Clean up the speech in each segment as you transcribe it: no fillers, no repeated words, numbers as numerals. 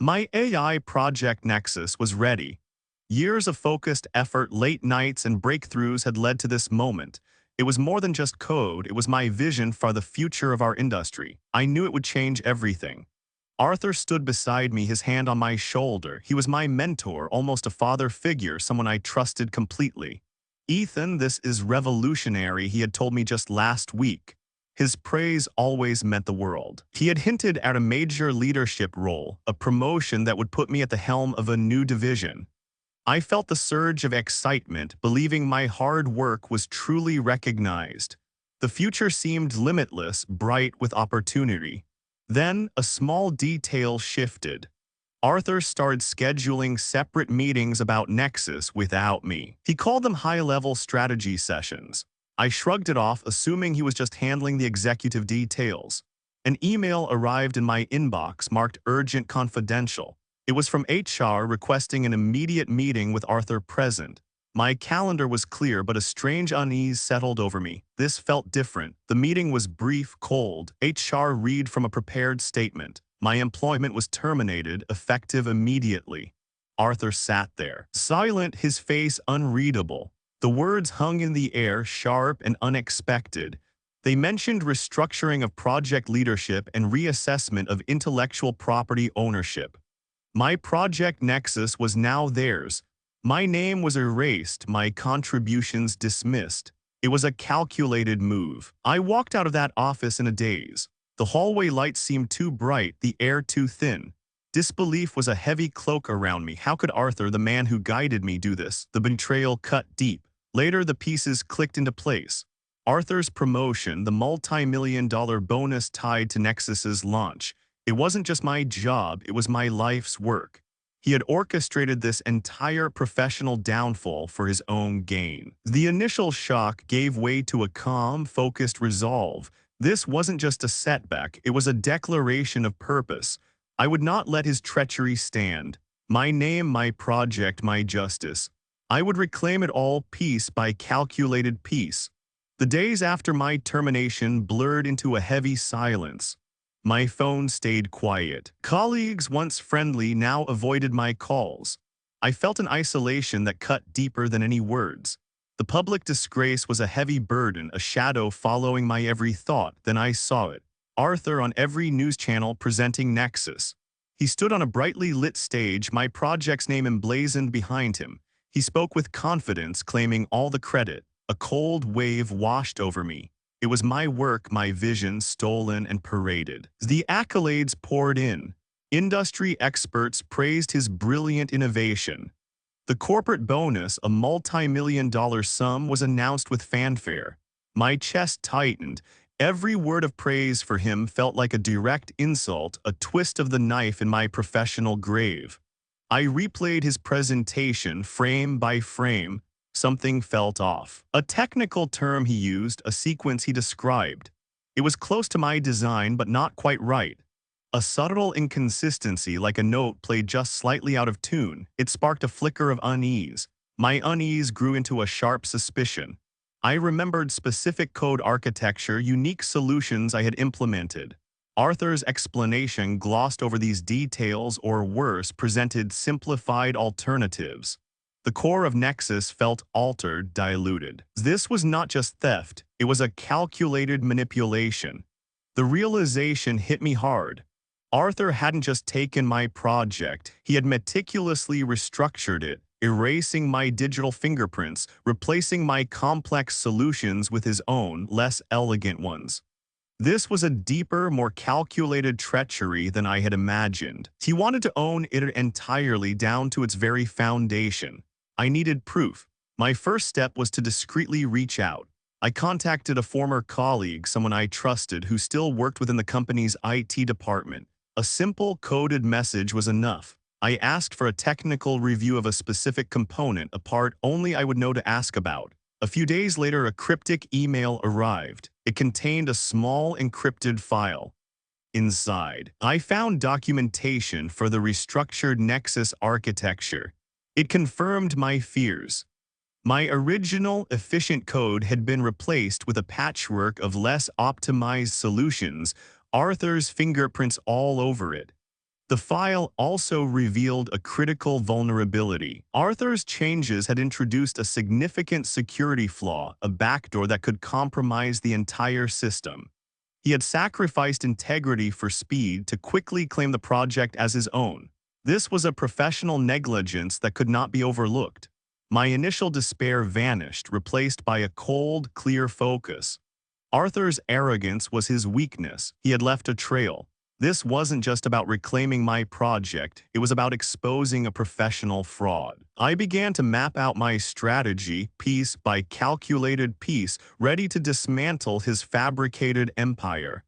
My AI project Nexus was ready. Years of focused effort, late nights, and breakthroughs had led to this moment. It was more than just code, it was my vision for the future of our industry. I knew it would change everything. Arthur stood beside me, his hand on my shoulder. He was my mentor, almost a father figure, someone I trusted completely. Ethan, this is revolutionary, he had told me just last week. His praise always meant the world. He had hinted at a major leadership role, a promotion that would put me at the helm of a new division. I felt the surge of excitement, believing my hard work was truly recognized. The future seemed limitless, bright with opportunity. Then, a small detail shifted. Arthur started scheduling separate meetings about Nexus without me. He called them high-level strategy sessions. I shrugged it off, assuming he was just handling the executive details. An email arrived in my inbox marked urgent confidential. It was from HR requesting an immediate meeting with Arthur present. My calendar was clear, but a strange unease settled over me. This felt different. The meeting was brief, cold. HR read from a prepared statement. My employment was terminated, effective immediately. Arthur sat there, silent, his face unreadable. The words hung in the air, sharp and unexpected. They mentioned restructuring of project leadership and reassessment of intellectual property ownership. My project Nexus was now theirs. My name was erased, my contributions dismissed. It was a calculated move. I walked out of that office in a daze. The hallway lights seemed too bright, the air too thin. Disbelief was a heavy cloak around me. How could Arthur, the man who guided me, do this? The betrayal cut deep. Later, the pieces clicked into place. Arthur's promotion, the multi-million-dollar bonus tied to Nexus's launch. It wasn't just my job, it was my life's work. He had orchestrated this entire professional downfall for his own gain. The initial shock gave way to a calm, focused resolve. This wasn't just a setback, it was a declaration of purpose. I would not let his treachery stand. My name, my project, my justice. I would reclaim it all piece by calculated piece. The days after my termination blurred into a heavy silence. My phone stayed quiet. Colleagues, once friendly, now avoided my calls. I felt an isolation that cut deeper than any words. The public disgrace was a heavy burden, a shadow following my every thought. Then I saw it. Arthur on every news channel presenting Nexus. He stood on a brightly lit stage, my project's name emblazoned behind him. He spoke with confidence, claiming all the credit. A cold wave washed over me. It was my work, my vision, stolen and paraded. The accolades poured in. Industry experts praised his brilliant innovation. The corporate bonus, a multi-million-dollar sum, was announced with fanfare. My chest tightened. Every word of praise for him felt like a direct insult, a twist of the knife in my professional grave. I replayed his presentation frame by frame. Something felt off. A technical term he used, a sequence he described. It was close to my design, but not quite right. A subtle inconsistency, like a note played just slightly out of tune. It sparked a flicker of unease. My unease grew into a sharp suspicion. I remembered specific code architecture, unique solutions I had implemented. Arthur's explanation glossed over these details, or worse, presented simplified alternatives. The core of Nexus felt altered, diluted. This was not just theft, it was a calculated manipulation. The realization hit me hard. Arthur hadn't just taken my project, he had meticulously restructured it, erasing my digital fingerprints, replacing my complex solutions with his own, less elegant ones. This was a deeper, more calculated treachery than I had imagined. He wanted to own it entirely down to its very foundation. I needed proof. My first step was to discreetly reach out. I contacted a former colleague, someone I trusted, who still worked within the company's IT department. A simple coded message was enough. I asked for a technical review of a specific component, a part only I would know to ask about. A few days later, a cryptic email arrived. It contained a small encrypted file. Inside, I found documentation for the restructured Nexus architecture. It confirmed my fears. My original, efficient code had been replaced with a patchwork of less optimized solutions, Arthur's fingerprints all over it. The file also revealed a critical vulnerability. Arthur's changes had introduced a significant security flaw, a backdoor that could compromise the entire system. He had sacrificed integrity for speed to quickly claim the project as his own. This was a professional negligence that could not be overlooked. My initial despair vanished, replaced by a cold, clear focus. Arthur's arrogance was his weakness. He had left a trail. This wasn't just about reclaiming my project, it was about exposing a professional fraud. I began to map out my strategy, piece by calculated piece, ready to dismantle his fabricated empire.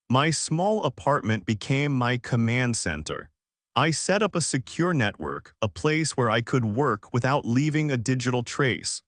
My small apartment became my command center. I set up a secure network, a place where I could work without leaving a digital trace.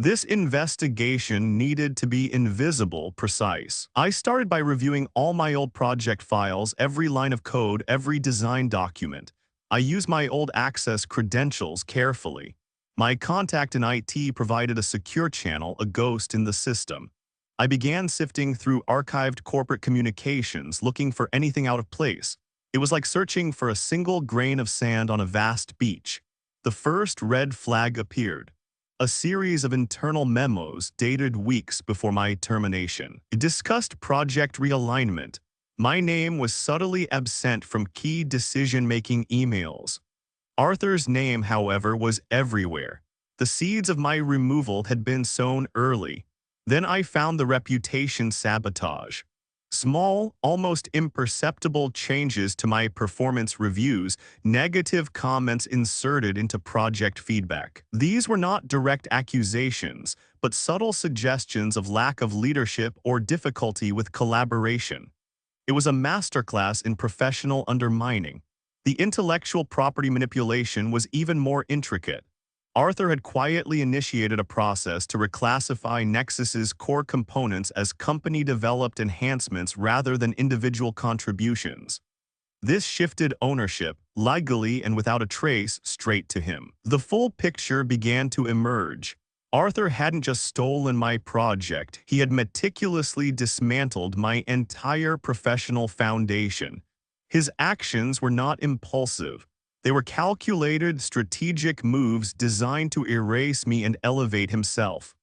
This investigation needed to be invisible, precise. I started by reviewing all my old project files, every line of code, every design document. I used my old access credentials carefully. My contact in IT provided a secure channel, a ghost in the system. I began sifting through archived corporate communications, looking for anything out of place. It was like searching for a single grain of sand on a vast beach. The first red flag appeared. A series of internal memos dated weeks before my termination. It discussed project realignment. My name was subtly absent from key decision-making emails. Arthur's name, however, was everywhere. The seeds of my removal had been sown early. Then I found the reputation sabotage. Small, almost imperceptible changes to my performance reviews, negative comments inserted into project feedback. These were not direct accusations, but subtle suggestions of lack of leadership or difficulty with collaboration. It was a masterclass in professional undermining. The intellectual property manipulation was even more intricate. Arthur had quietly initiated a process to reclassify Nexus's core components as company-developed enhancements rather than individual contributions. This shifted ownership, legally and without a trace, straight to him. The full picture began to emerge. Arthur hadn't just stolen my project, he had meticulously dismantled my entire professional foundation. His actions were not impulsive. They were calculated, strategic moves designed to erase me and elevate himself.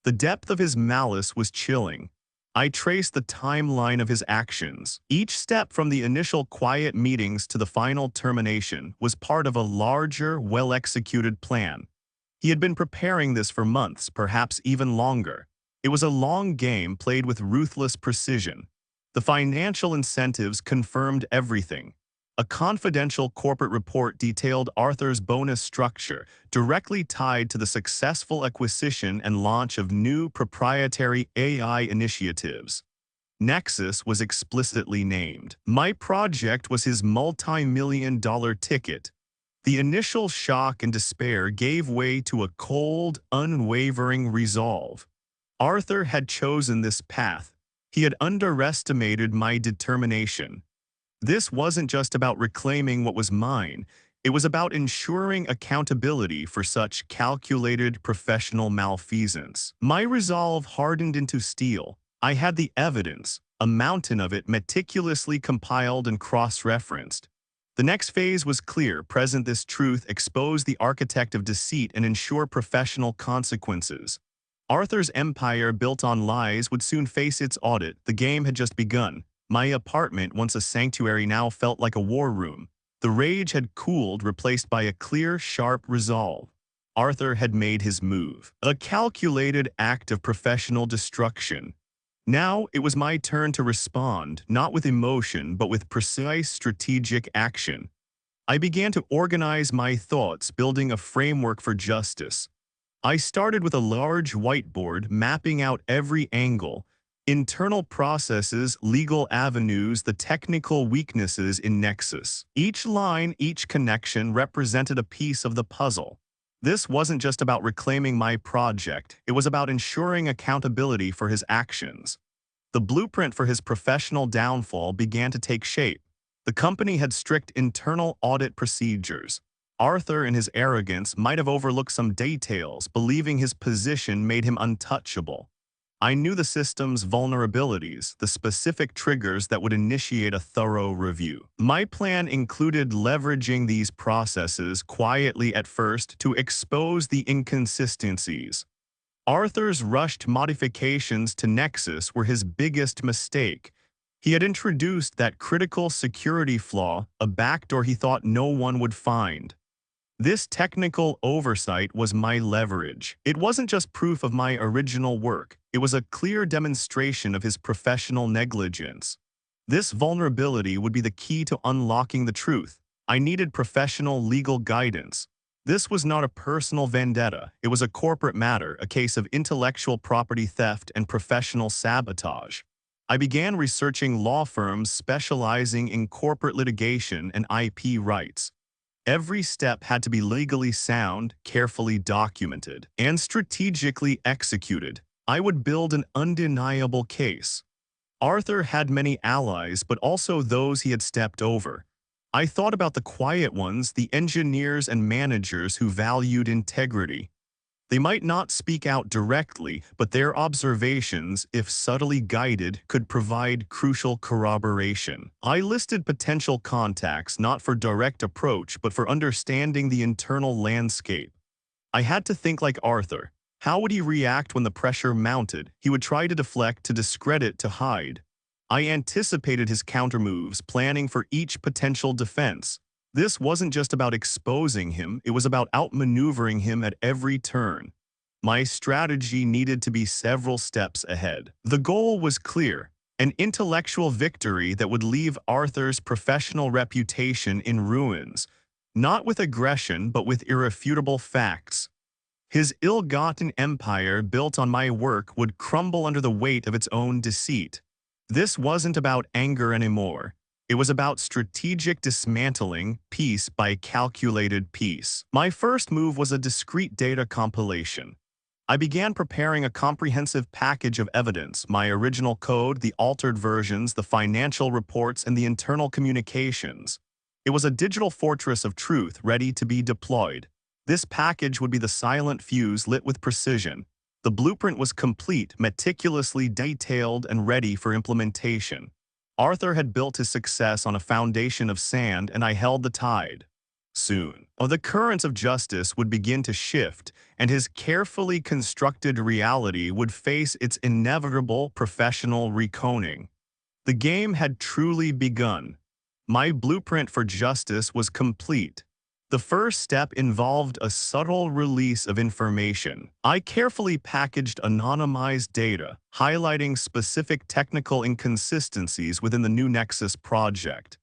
The depth of his malice was chilling. I traced the timeline of his actions. Each step from the initial quiet meetings to the final termination was part of a larger, well-executed plan. He had been preparing this for months, perhaps even longer. It was a long game played with ruthless precision. The financial incentives confirmed everything. A confidential corporate report detailed Arthur's bonus structure, directly tied to the successful acquisition and launch of new proprietary AI initiatives. Nexus was explicitly named. My project was his multi-million-dollar ticket. The initial shock and despair gave way to a cold, unwavering resolve. Arthur had chosen this path. He had underestimated my determination. This wasn't just about reclaiming what was mine, it was about ensuring accountability for such calculated professional malfeasance. My resolve hardened into steel. I had the evidence, a mountain of it meticulously compiled and cross-referenced. The next phase was clear: present this truth, expose the architect of deceit, and ensure professional consequences. Arthur's empire built on lies would soon face its audit. The game had just begun. My apartment, once a sanctuary, now felt like a war room. The rage had cooled, replaced by a clear, sharp resolve. Arthur had made his move. A calculated act of professional destruction. Now it was my turn to respond, not with emotion, but with precise strategic action. I began to organize my thoughts, building a framework for justice. I started with a large whiteboard, mapping out every angle, internal processes, legal avenues, the technical weaknesses in Nexus. Each line, each connection represented a piece of the puzzle. This wasn't just about reclaiming my project, it was about ensuring accountability for his actions. The blueprint for his professional downfall began to take shape. The company had strict internal audit procedures. Arthur, in his arrogance, might have overlooked some details, believing his position made him untouchable. I knew the system's vulnerabilities, the specific triggers that would initiate a thorough review. My plan included leveraging these processes quietly at first to expose the inconsistencies. Arthur's rushed modifications to Nexus were his biggest mistake. He had introduced that critical security flaw, a backdoor he thought no one would find. This technical oversight was my leverage. It wasn't just proof of my original work, it was a clear demonstration of his professional negligence. This vulnerability would be the key to unlocking the truth. I needed professional legal guidance. This was not a personal vendetta, it was a corporate matter, a case of intellectual property theft and professional sabotage. I began researching law firms specializing in corporate litigation and IP rights. Every step had to be legally sound, carefully documented, and strategically executed. I would build an undeniable case. Arthur had many allies, but also those he had stepped over. I thought about the quiet ones, the engineers and managers who valued integrity. They might not speak out directly, but their observations, if subtly guided, could provide crucial corroboration. I listed potential contacts not for direct approach, but for understanding the internal landscape. I had to think like Arthur. How would he react when the pressure mounted? He would try to deflect, to discredit, to hide. I anticipated his countermoves, planning for each potential defense. This wasn't just about exposing him, it was about outmaneuvering him at every turn. My strategy needed to be several steps ahead. The goal was clear, an intellectual victory that would leave Arthur's professional reputation in ruins, not with aggression but with irrefutable facts. His ill-gotten empire built on my work would crumble under the weight of its own deceit. This wasn't about anger anymore. It was about strategic dismantling, piece by calculated piece. My first move was a discrete data compilation. I began preparing a comprehensive package of evidence, my original code, the altered versions, the financial reports, and the internal communications. It was a digital fortress of truth ready to be deployed. This package would be the silent fuse lit with precision. The blueprint was complete, meticulously detailed, and ready for implementation. Arthur had built his success on a foundation of sand, and I held the tide. Soon, the currents of justice would begin to shift, and his carefully constructed reality would face its inevitable professional reconing. The game had truly begun. My blueprint for justice was complete. The first step involved a subtle release of information. I carefully packaged anonymized data, highlighting specific technical inconsistencies within the new Nexus project.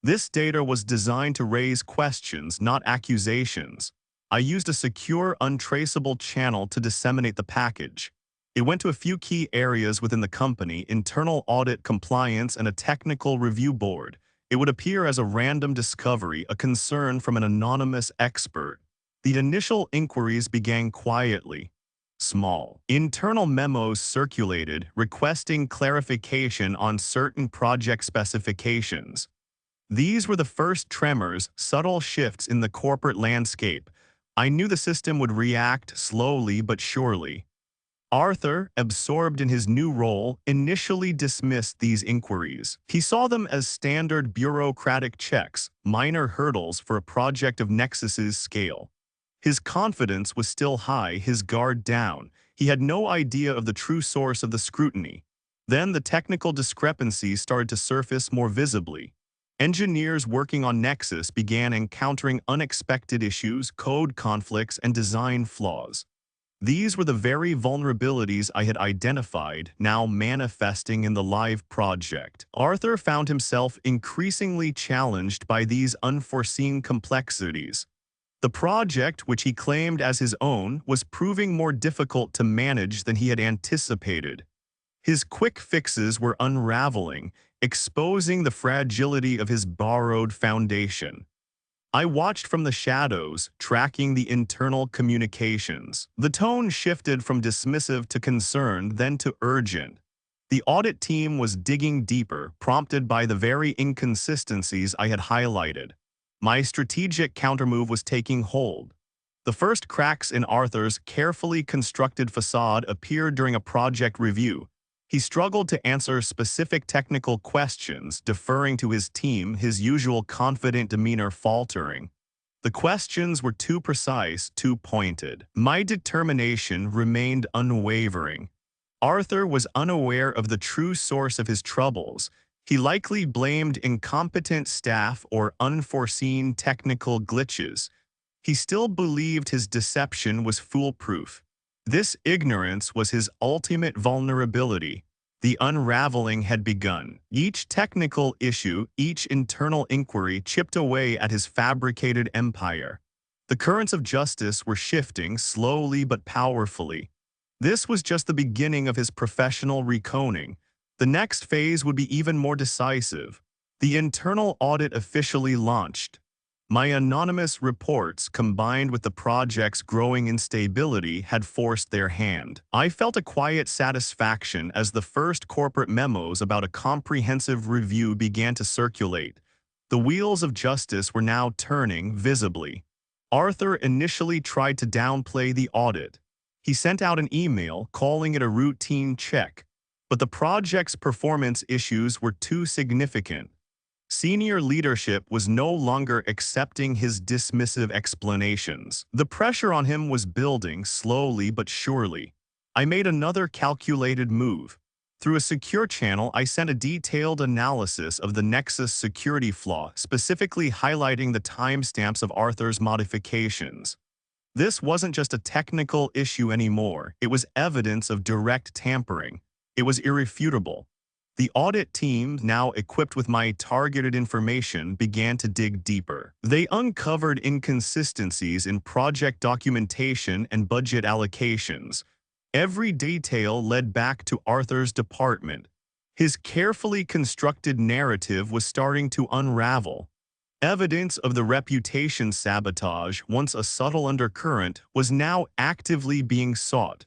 This data was designed to raise questions, not accusations. I used a secure, untraceable channel to disseminate the package. It went to a few key areas within the company: internal audit, compliance, and a technical review board. It would appear as a random discovery, a concern from an anonymous expert. The initial inquiries began quietly. Small. Internal memos circulated, requesting clarification on certain project specifications. These were the first tremors, subtle shifts in the corporate landscape. I knew the system would react slowly but surely. Arthur, absorbed in his new role, initially dismissed these inquiries. He saw them as standard bureaucratic checks, minor hurdles for a project of Nexus's scale. His confidence was still high, his guard down. He had no idea of the true source of the scrutiny. Then the technical discrepancies started to surface more visibly. Engineers working on Nexus began encountering unexpected issues, code conflicts, and design flaws. These were the very vulnerabilities I had identified, now manifesting in the live project. Arthur found himself increasingly challenged by these unforeseen complexities. The project, which he claimed as his own, was proving more difficult to manage than he had anticipated. His quick fixes were unraveling, exposing the fragility of his borrowed foundation. I watched from the shadows, tracking the internal communications. The tone shifted from dismissive to concerned, then to urgent. The audit team was digging deeper, prompted by the very inconsistencies I had highlighted. My strategic countermove was taking hold. The first cracks in Arthur's carefully constructed facade appeared during a project review. He struggled to answer specific technical questions, deferring to his team, his usual confident demeanor faltering. The questions were too precise, too pointed. My determination remained unwavering. Arthur was unaware of the true source of his troubles. He likely blamed incompetent staff or unforeseen technical glitches. He still believed his deception was foolproof. This ignorance was his ultimate vulnerability. The unraveling had begun. Each technical issue, each internal inquiry chipped away at his fabricated empire. The currents of justice were shifting slowly but powerfully. This was just the beginning of his professional reconing. The next phase would be even more decisive. The internal audit officially launched. My anonymous reports, combined with the project's growing instability, had forced their hand. I felt a quiet satisfaction as the first corporate memos about a comprehensive review began to circulate. The wheels of justice were now turning visibly. Arthur initially tried to downplay the audit. He sent out an email calling it a routine check, but the project's performance issues were too significant. Senior leadership was no longer accepting his dismissive explanations. The pressure on him was building slowly but surely. I made another calculated move. Through a secure channel, I sent a detailed analysis of the Nexus security flaw, specifically highlighting the timestamps of Arthur's modifications. This wasn't just a technical issue anymore. It was evidence of direct tampering. It was irrefutable. The audit team, now equipped with my targeted information, began to dig deeper. They uncovered inconsistencies in project documentation and budget allocations. Every detail led back to Arthur's department. His carefully constructed narrative was starting to unravel. Evidence of the reputation sabotage, once a subtle undercurrent, was now actively being sought.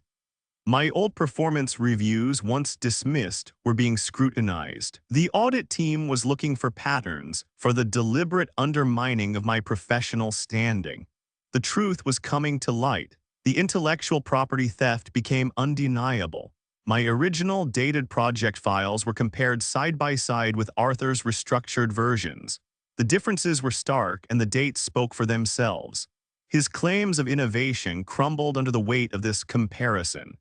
My old performance reviews, once dismissed, were being scrutinized. The audit team was looking for patterns, for the deliberate undermining of my professional standing. The truth was coming to light. The intellectual property theft became undeniable. My original dated project files were compared side by side with Arthur's restructured versions. The differences were stark, and the dates spoke for themselves. His claims of innovation crumbled under the weight of this comparison.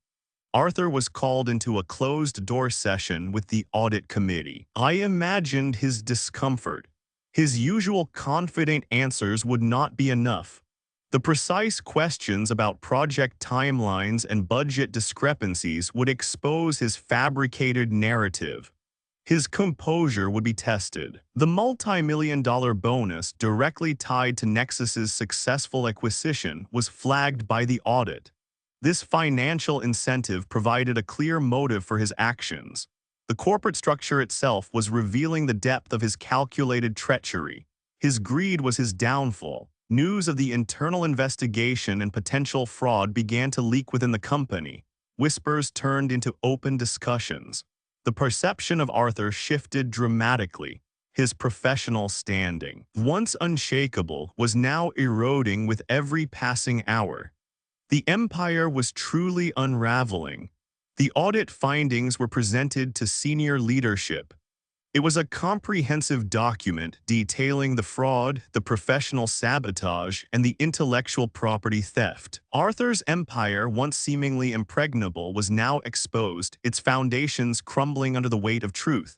Arthur was called into a closed-door session with the audit committee. I imagined his discomfort. His usual confident answers would not be enough. The precise questions about project timelines and budget discrepancies would expose his fabricated narrative. His composure would be tested. The multi-million-dollar bonus directly tied to Nexus's successful acquisition was flagged by the audit. This financial incentive provided a clear motive for his actions. The corporate structure itself was revealing the depth of his calculated treachery. His greed was his downfall. News of the internal investigation and potential fraud began to leak within the company. Whispers turned into open discussions. The perception of Arthur shifted dramatically. His professional standing, once unshakable, was now eroding with every passing hour. The empire was truly unraveling. The audit findings were presented to senior leadership. It was a comprehensive document detailing the fraud, the professional sabotage, and the intellectual property theft. Arthur's empire, once seemingly impregnable, was now exposed, its foundations crumbling under the weight of truth.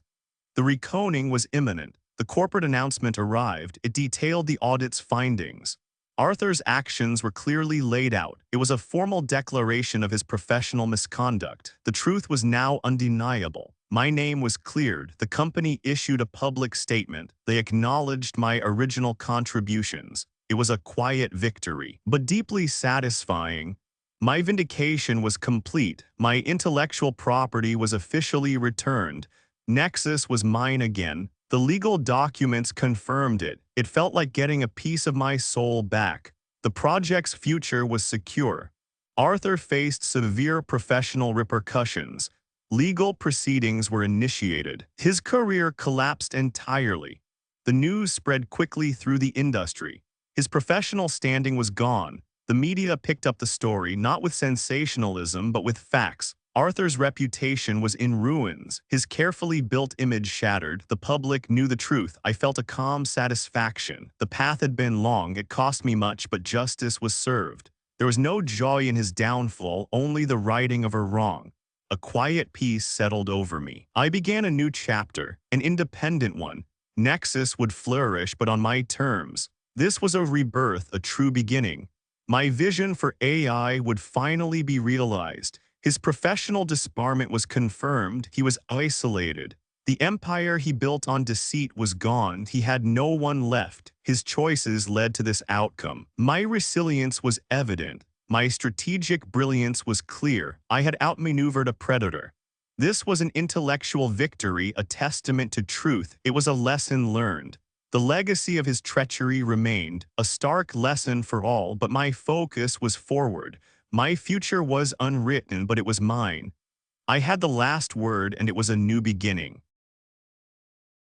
The reconing was imminent. The corporate announcement arrived. It detailed the audit's findings. Arthur's actions were clearly laid out. It was a formal declaration of his professional misconduct. The truth was now undeniable. My name was cleared. The company issued a public statement. They acknowledged my original contributions. It was a quiet victory, but deeply satisfying. My vindication was complete. My intellectual property was officially returned. Nexus was mine again. The legal documents confirmed it. It felt like getting a piece of my soul back. The project's future was secure. Arthur faced severe professional repercussions. Legal proceedings were initiated. His career collapsed entirely. The news spread quickly through the industry. His professional standing was gone. The media picked up the story not with sensationalism but with facts. Arthur's reputation was in ruins, his carefully built image shattered. The public knew the truth. I felt a calm satisfaction. The path had been long, it cost me much, but justice was served. There was no joy in his downfall, only the righting of a wrong. A quiet peace settled over me. I began a new chapter, an independent one. Nexus would flourish, but on my terms. This was a rebirth, a true beginning. My vision for AI would finally be realized. His professional disbarment was confirmed. He was isolated. The empire he built on deceit was gone. He had no one left. His choices led to this outcome. My resilience was evident. My strategic brilliance was clear. I had outmaneuvered a predator. This was an intellectual victory, a testament to truth. It was a lesson learned. The legacy of his treachery remained, a stark lesson for all, but my focus was forward. My future was unwritten, but it was mine. I had the last word, and it was a new beginning.